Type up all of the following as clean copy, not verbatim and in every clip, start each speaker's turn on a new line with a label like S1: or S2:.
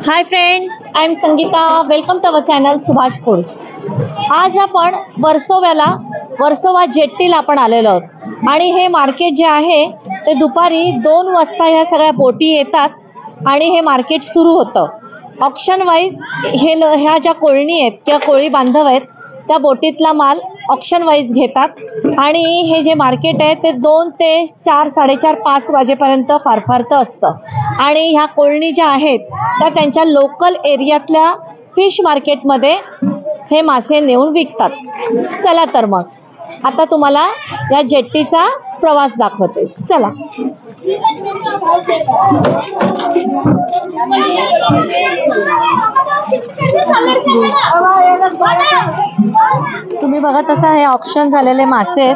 S1: High friends, I am Sangeeta. Welcome to our channel Subhash foods. आज आपण वर्सोवा जेट्टीला आपण आलेलो आहोत आणि हे मार्केट जे आहे ते दुपारी 2 वाजता ह्या सगळ्या बोटी येतात आणि हे मार्केट सुरू होतं. ऑक्शन वाईज ह्या ज्या कोळणी आहेत किंवा कोळी बांधव आहेत त्या बोटीतला माल ऑक्शन वाईज घेतात आणि हे जे मार्केट आहे ते 2 ते 4, 4:30, 5 वाजेपर्यंत फार असतं आणि ह्या कोळणी ज्या आहेत त्या त्यांच्या लोकल एरियातल्या फिश मार्केटमध्ये हे मासे नेऊन विकतात. चला तर मग आता तुम्हाला या जेट्टीचा प्रवास दाखवते. चला. तुम्ही बघत असा हे ऑक्शन झालेले मासे आहेत.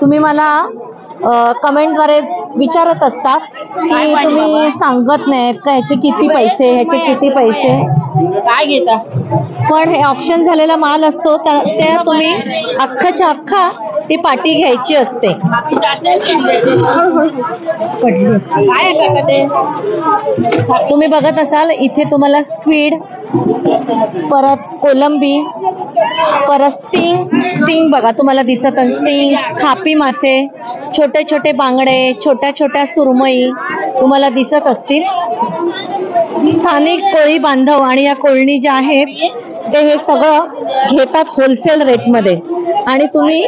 S1: तुम्ही मला कमेंटद्वारे विचारत असतात की तुम्ही सांगत नाहीत का ह्याचे किती पैसे
S2: काय घेता.
S1: पण हे ऑक्शन झालेला माल असतो त्या तुम्ही अख्खाच्या अख्खा ती पाटी घ्यायची असते. तुम्ही बघत असाल इथे तुम्हाला स्क्विड, परत कोलंबी, परत स्टिंग बघा तुम्हाला दिसत असेल. स्टिंग, खापी मासे, छोटे छोटे बांगडे, छोट्या सुरमई तुम्हाला दिसत असतील. स्थानिक कोळी बांधव आणि या कोळणी ज्या आहेत ते हे सगळं घेतात होलसेल रेटमध्ये आणि तुम्ही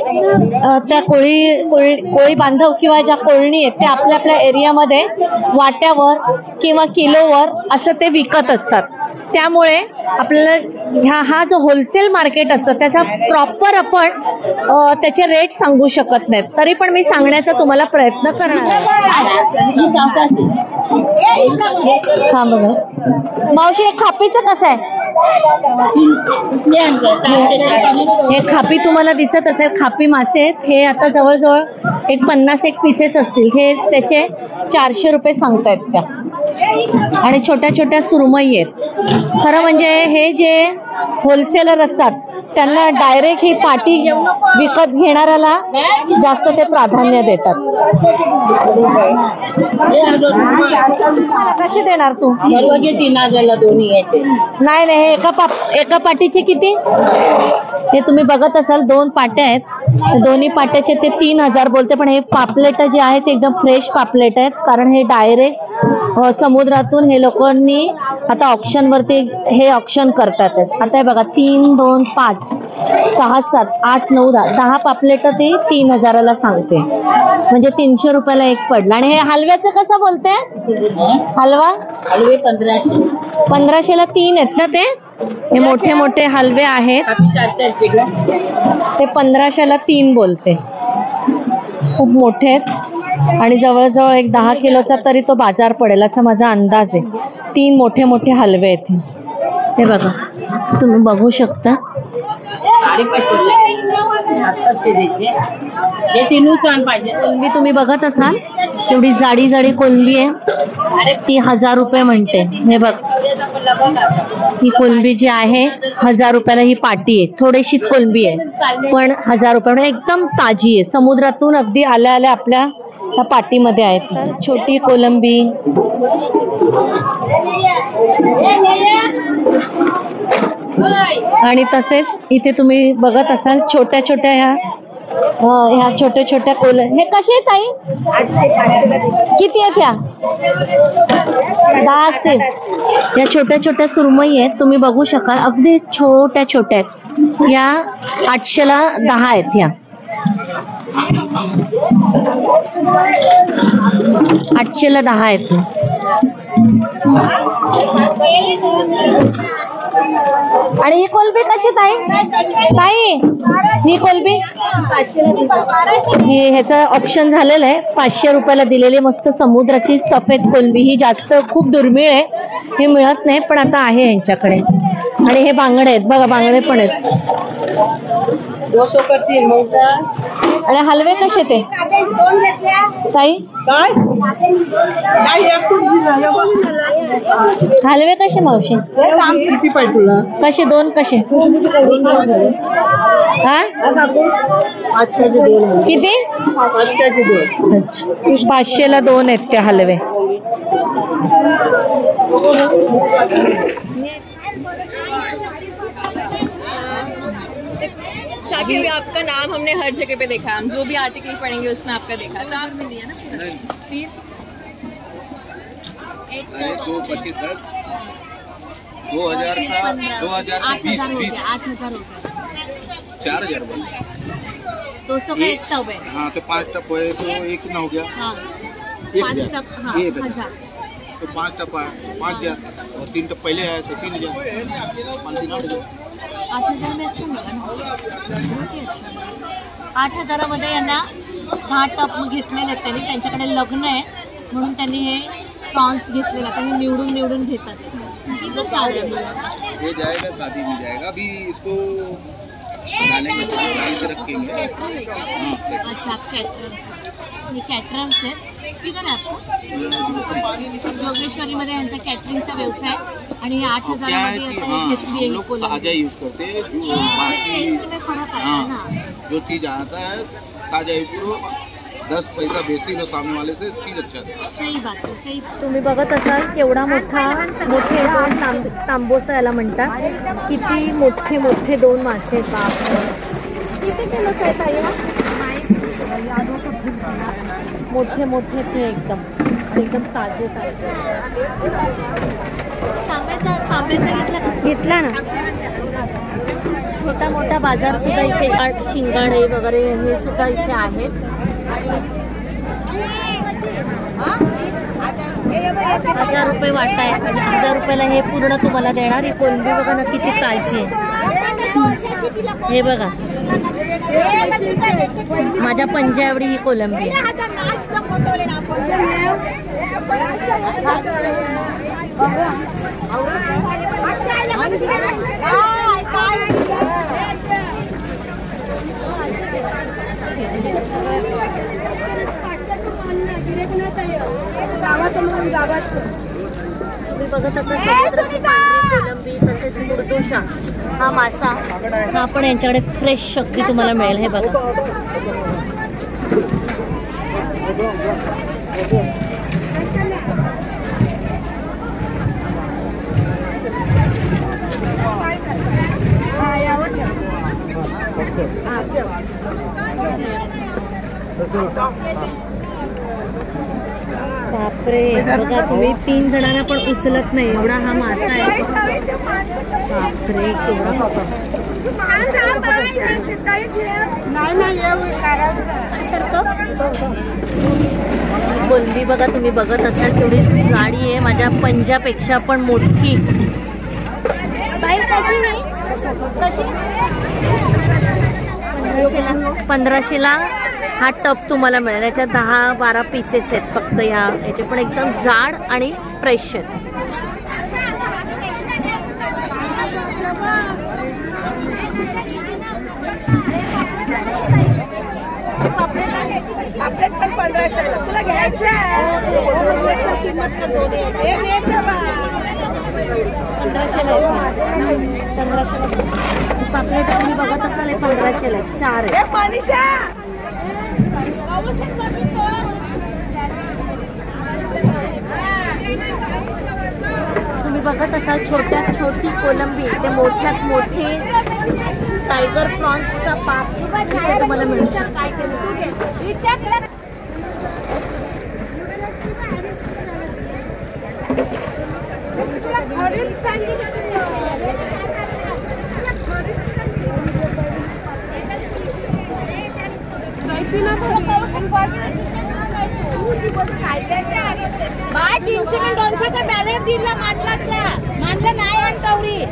S1: त्या कोळी बांधव किंवा ज्या कोळणी आहेत ते आपल्या एरियामध्ये वाट्यावर किंवा किलोवर असं ते विकत असतात. त्यामुळे आपल्याला हा जो होलसेल मार्केट असतं त्याचा प्रॉपर आपण त्याचे रेट सांगू शकत नाहीत. तरी पण मी सांगण्याचा तुम्हाला प्रयत्न करणार. मावशी हे खापीचं कसं आहे? हे खापी तुम्हाला दिसत असेल. खापी मासे आहेत हे आता जवळजवळ 50 पीसेस असतील. हे त्याचे 400 रुपये सांगतायत त्या आणि छोट्या सुरमई आहेत. खरं म्हणजे हे जे होलसेलर असतात त्यांना डायरेक्ट ही पाटी विकत घेणाऱ्याला जास्त ते प्राधान्य देतात. कशी देणार तू?
S2: 3,000 दोन्ही याचे.
S1: नाही हे एका पाटीचे किती? हे तुम्ही बघत असाल 2 पाट्या आहेत. दोन्ही पाट्याचे ते 3,000 बोलते. पण हे पापलेट जे आहेत ते एकदम फ्रेश पापलेट आहेत कारण हे डायरेक्ट समुद्रातून हे लोकांनी आता ऑक्शन वरती हे ऑक्शन करतात. आता हे बघा 3, 2, 5, 6, 7, 8, 9, 10 पापलेट ते 3,000ला सांगते. म्हणजे 300 रुपयाला एक पडला. आणि हे हलव्याचं कसं बोलते?
S2: हलवे
S1: 1500ला 3 आहेत ना ते. हे मोठे हलवे आहेत ते 1500ला 3 बोलते. खूप मोठे आहेत आणि जवळजवळ एक 10 किलोचा तरी तो बाजार पडेल असा माझा अंदाज आहे. 3 मोठे हलवे आहेत. हे बघा तुम्ही बघू शकता. कोलंबी तुम्ही बघत असाल तेवढी जाडी कोलंबी आहे ती 1000 रुपये म्हणते. हे बघ ही कोलंबी जी आहे 1000 रुपयाला ही पाटी आहे. थोडीशीच कोलंबी आहे पण 1000 रुपये एकदम ताजी आहे. समुद्रातून अगदी आल्या आपल्या त्या पाटीमध्ये आहेत. छोटी कोलंबी आणि तसेच इथे तुम्ही बघत असाल छोट्या ह्या छोट्या हे कसे आहेत ताई? 800 किती आहेत ह्या? 10 असतील. या छोट्या सुरमई आहेत तुम्ही बघू शकाल. अगदी छोट्या आहेत. या 800ला 10 आहेत. ह्या 800ला 10 आहेत. आणि ही कोलंबी कशी ताई? ही कोलंबी ह्याचं ऑप्शन झालेलं आहे. 500 रुपयाला दिलेली मस्त समुद्राची सफेद कोलंबी. ही खूप दुर्मिळ आहे. हे मिळत नाही पण आता आहे यांच्याकडे. आणि हे बांगडे आहेत बघा. बांगडे पण आहेत. आणि हलवे कसे ते ताई? हलवे कसे मावशी?
S2: किती पाहिजे तुला?
S1: कसे 2 कसे? हा किती? 500ला 2 आहेत ते हलवे.
S3: ताकि अभी आपका नाम हमने हर जगह पे देखा, हम जो भी आर्टिकल पढ़ेंगे उसमें आपका देखा, तो आपने दिया ना फिर
S4: 2,25,10 2,000 का 2,000 का 20
S3: 8,000 हो गया
S4: 4,000 बोल
S3: 200 का एक टब है।
S4: हाँ तो 5 टप है तो एक कितना हो गया?
S3: हाँ
S4: 1,000
S3: टब, हाँ
S4: 1,000 तो 5 टप आया 5,000 और 3 टप पहले आया तो 3,000 5 3 8,000
S3: 8,000 में अच्छा मिळाला ना, बहुत ही अच्छा। 8,000मध्ये यांना 10 टप घेतलेले आहेत त्यांनी, त्यांच्याकडे लग्न आहे म्हणून त्यांनी हे प्रॉन्स घेतलेला, त्यांनी निवडून घेतात। इथं 4,000
S4: ये जाएगा शादी में जाएगा, अभी इसको डालेंगे तो डाल के रखेंगे।
S3: अच्छा कॅटरर्स, हे कॅटरर्स आहेत। किधर आहे आपण? जोगेश्वरीमध्ये यांचा कॅटरिंगचा व्यवसाय आणि हे 8,000मध्ये आता हे घेतली आहे ही कोलंबी।
S4: ताजा यूज करते हैं जो बासी
S3: टेस्ट में फरक आया है ना,
S4: जो चीज आता है ताजा यूज करो, 10 पैसा बेसी लो सामने वाले से, चीज अच्छा है।
S3: सही बात आहे, सही।
S1: तुम्ही बघत असाल केवढा मोठे दोन तांबोसा याला म्हणतात। किती मोठे मोठे 2 मासे, बाप किती किलोच आहे ताई? मोठे मोठे ते एकदम ताजे तांब्याचा घेतला ना। छोटा मोठा बाजार सुद्धा इथे, शिंगाडे वगैरे हे सुद्धा इथे आहेत। 1,000 रुपये वाटा आहे, 1,000 रुपयाला हे पूर्ण तुम्हाला देणार। ही कोलंबी बघा ना किती काळजी आहे, हे बघा माझ्या पंजा एवढी ही कोलंबी आहे। तुम्ही बघत असाल समुद्राची पांढरी कोलंबी, तसेच मुर्दोशा हा मासा, हा पण यांच्याकडे फ्रेश शक्ती तुम्हाला मिळेल। हे बघा बापरे, बघा तुम्ही 3 जणांना पण उचलत नाही एवढा हा मासा आहे। बापरे केवढा कोलंबी बघा, तुम्ही बघत असाल केवढी जाडी आहे, माझ्या पंजापेक्षा पण मोठी। 1500ला हा टप तुम्हाला मिळेल। याच्यात 10-12 पीसेस आहेत फक्त याचे, पण एकदम जाड आणि फ्रेश आहेत।
S5: पापलेट पण 1500ला तुला घ्यायचं आहे, किंमत कर दोन्ही हे घ्यायचं बा
S1: 1500ला 1500ला पापलेट तुम्ही बघत असाल, हे 1500ला 4 आहे।
S5: मनीषा
S1: तुम्ही बघत असाल छोट्यात छोटी कोलंबी ते मोठ्यात मोठे टायगर प्रॉन्सचा पाप तुम्हाला मिळू शकतो।
S5: बाय 300 आणि 200चा बॅलन्स दिला मानला नाही अंतवरी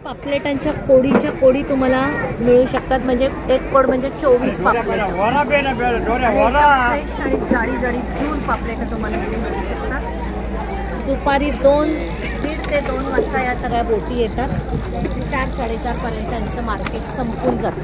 S1: पापलेटांच्या कोडीच्या कोडी तुम्हाला मिळू शकतात, म्हणजे एक कोड म्हणजे 24 पापलेट फ्रेश आणि जाडी जाडी जून पापलेट तुम्हाला मिळू शकतात। दुपारी 1:30 ते 2 वाजता या सगळ्या बोटी येतात, 4-4:30 पर्यंत त्यांचं मार्केट संपून जातं।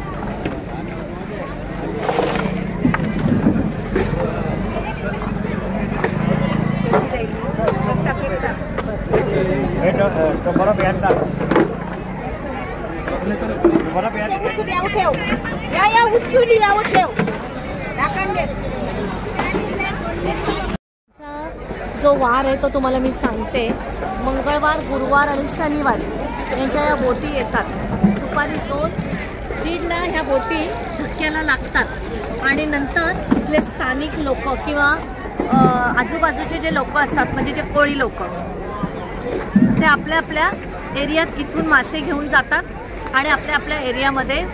S3: जो वार आहे तो तुम्हाला मी सांगते. मंगळवार, गुरुवार आणि शनिवार यांच्या या बोटी येतात. दुपारी 2-1:30ला ह्या बोटी धक्क्याला लागतात आणि नंतर इथले स्थानिक लोक किंवा आजूबाजूचे जे लोक असतात, म्हणजे जे कोळी लोक, ते आपल्या आपल्या एरियात इथून मासे घेऊन जातात आणि आपल्या आपल्या एरियामध्ये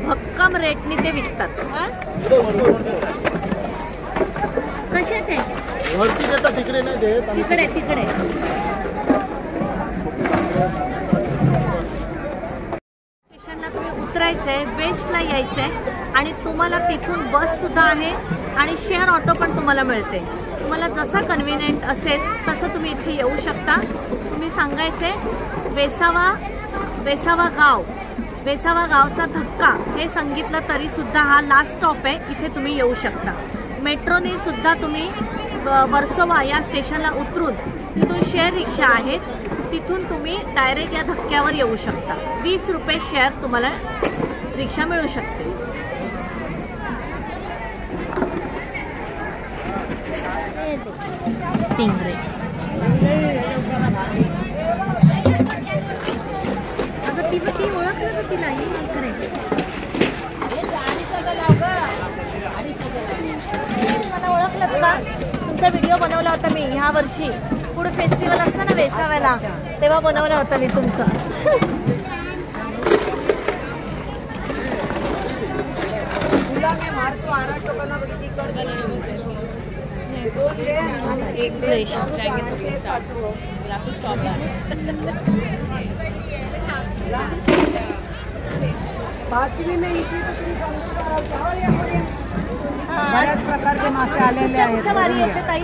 S3: भक्कम रेटनी ते विकतात. कसे ते तिकडे तिकडे स्टेशनला तुम्ही उतरायचंय, वेस्टला यायचंय आणि तुम्हाला तिथून बस सुद्धा आहे आणि शेअर ऑटो पण तुम्हाला मिळते. तुम्हाला जसा कन्व्हिनियंट असेल तसं तुम्ही इथे येऊ शकता. तुम्ही सांगायचे वेसावा गाव, वेसावा गावचा धक्का हे सांगितलं तरी सुद्धा हा लास्ट स्टॉप आहे. इथे तुम्ही येऊ शकता. मेट्रोने सुद्धा तुम्ही वर्सोवा या स्टेशनला उतरून तिथून शेअर रिक्षा आहेत, तिथून तुम्ही डायरेक्ट या धक्क्यावर येऊ शकता. 20 रुपये शेअर तुम्हाला रिक्षा मिळू शकते. स्टिंगरे अगं ती ओळखलं का तिला? इकडे मला ओळखलं का? तुमचा व्हिडिओ बनवला होता मी ह्या वर्षी फूड फेस्टिवल असतं ना वेसाव्याला, तेव्हा बनवला होता मी तुमचा.
S2: बऱ्याच प्रकारचे मासे आलेले आहेत.
S3: वारी येते ताई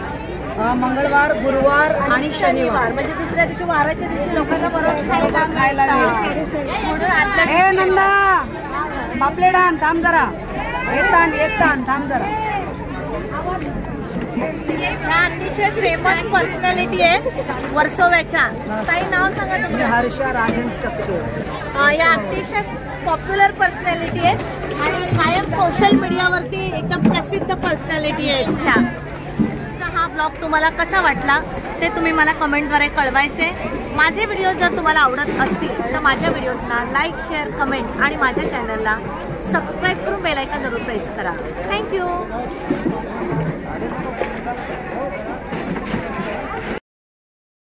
S2: मंगळवार, गुरुवार आणि शनिवार.
S3: म्हणजे दुसऱ्या दिवशी वाराच्या दिवशी लोकांना परत खायला
S2: हे नंदा पापलेट आण, थांब जरा. येतान थांब जरा.
S3: ह्या अतिशय फेमस पर्सनॅलिटी आहेत वर्सोव्याच्या. ताई नाव सांगा तुमचं?
S2: हर्षा राजेश टक्के.
S3: या अतिशय पॉप्युलर पर्सनॅलिटी आहेत आणि कायम सोशल मीडियावरती एकदम प्रसिद्ध पर्सनॅलिटी आहेत ह्या. हा ब्लॉग तुम्हाला कसा वाटला ते तुम्ही मला कमेंटद्वारे कळवायचे. माझे व्हिडिओ जर तुम्हाला आवडत असतील तर माझ्या व्हिडिओजना लाईक, शेअर, कमेंट आणि माझ्या चॅनलला सबस्क्राईब करून बेल आयकॉन जरूर प्रेस करा. थँक्यू.